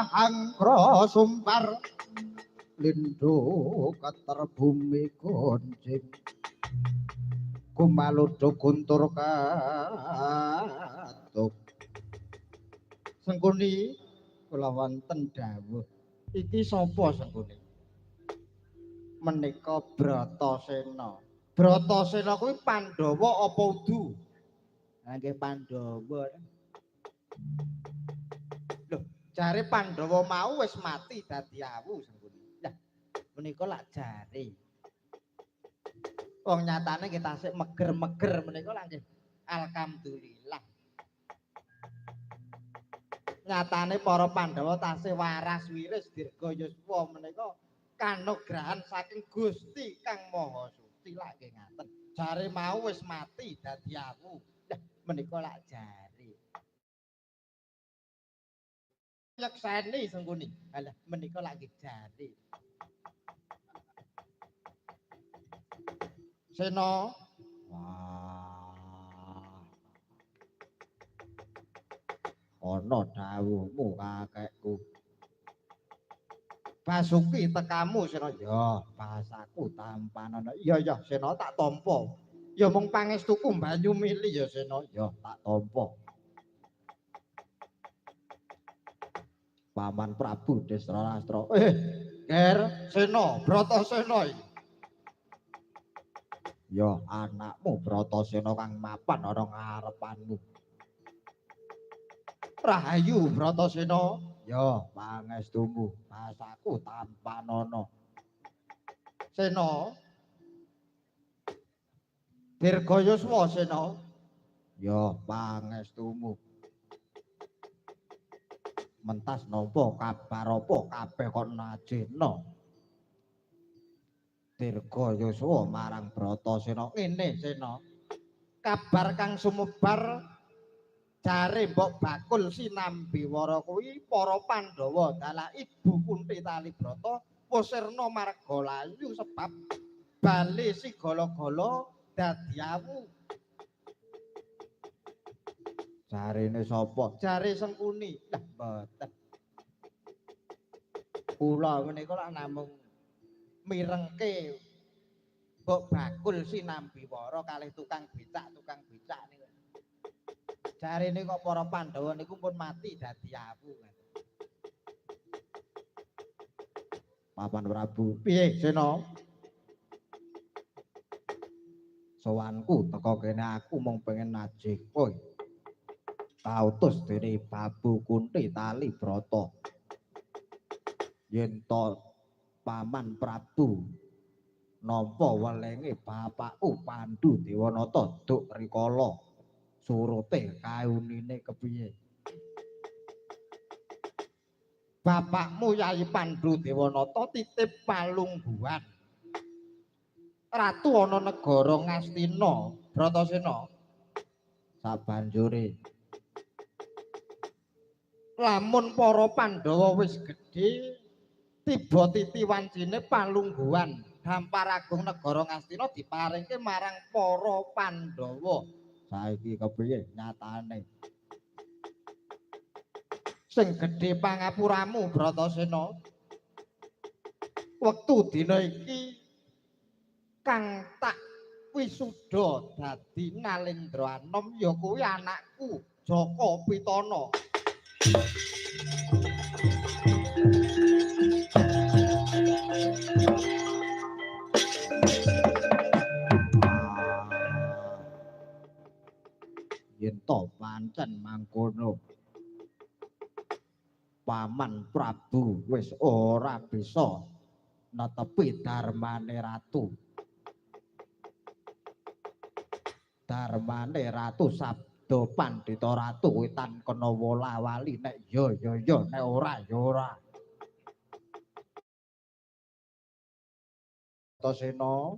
angkra sumpar lindhu keter bumi gonjing kumaludha guntur katuk Sengkuni kula wonten dawuh iki sapa Sengkuni menika Bratasena Bratasena kuwi Pandhawa apa Udu nggih Pandhawa lho jare Pandhawa mau wis mati dadi awu Sengkuni lah menika lak jare wong nyatane kita sik meger-meger menika lak nggih alhamdulillah nyatane para Pandhawa tasih waras wiris dirga yuswa menika kanugrahan saking Gusti Kang Maha Suci lak nggih ngaten jare mau wis mati dadi awu lah menika lak jare nyekseni Sengkuni alah menika lak nggih jare Sena wah ana dawuhmu kakekku Basuki tekamu Sena ya basaku tampanana iya ya Sena tak tampa ya mung pangestuku banyu mili ya Sena ya tak tampa Paman Prabu Desrarastra Ger Sena Bratasena iki ya anakmu Bratasena kang mapan ana ngarepanmu Rahayu Bratasena ya pangestumu basaku tampanana Sena Dirgayuswa Sena ya pangestumu mentas napa kabar apa kabeh kok najena Dirgayuswa marang Bratasena ngene Sena kabar kang sumebar jare mbok bakul sinambiwara kuwi para Pandhawa dalah Ibu Kunthi Talibrata pusirna margalayu sebab bali sigala-gala dadi awu jarene sapa jare Sengkuni lah mboten kula menika lak namung mirengke mbok bakul sinambiwara kalih tukang becak niku jarene kok para Pandhawa niku pun mati dadi awu Paman Prabu piye Sena sowanku teko kene aku mung pengen najih kowe kautus dening Babu Kunthi Talibrata yen to Paman Prabu nampa welenge bapakku Pandhu Dewanata duk rikala surute kaunine kepiye bapakmu Yayi Pandhu Dewanata titip palungguhan ratu ana negara Ngastina Bratasena sabanjure lamun para Pandhawa wis gedhe tiba titi wancine palungguhan Dampar Agung negara Ngastina diparingke marang para Pandhawa saiki kepiye nyatane sing gedhe pangapuramu Bratasena wektu dina iki kang tak wisuda dadi Nalendra Anom ya kuwi anakku Jaka Pitana yen to pancen mangkono Paman Prabu wis ora bisa netepi darmane ratu sabda Pandhita Ratu kuwi tan kena wola-wali nek ya nek ora ya ora Bratasena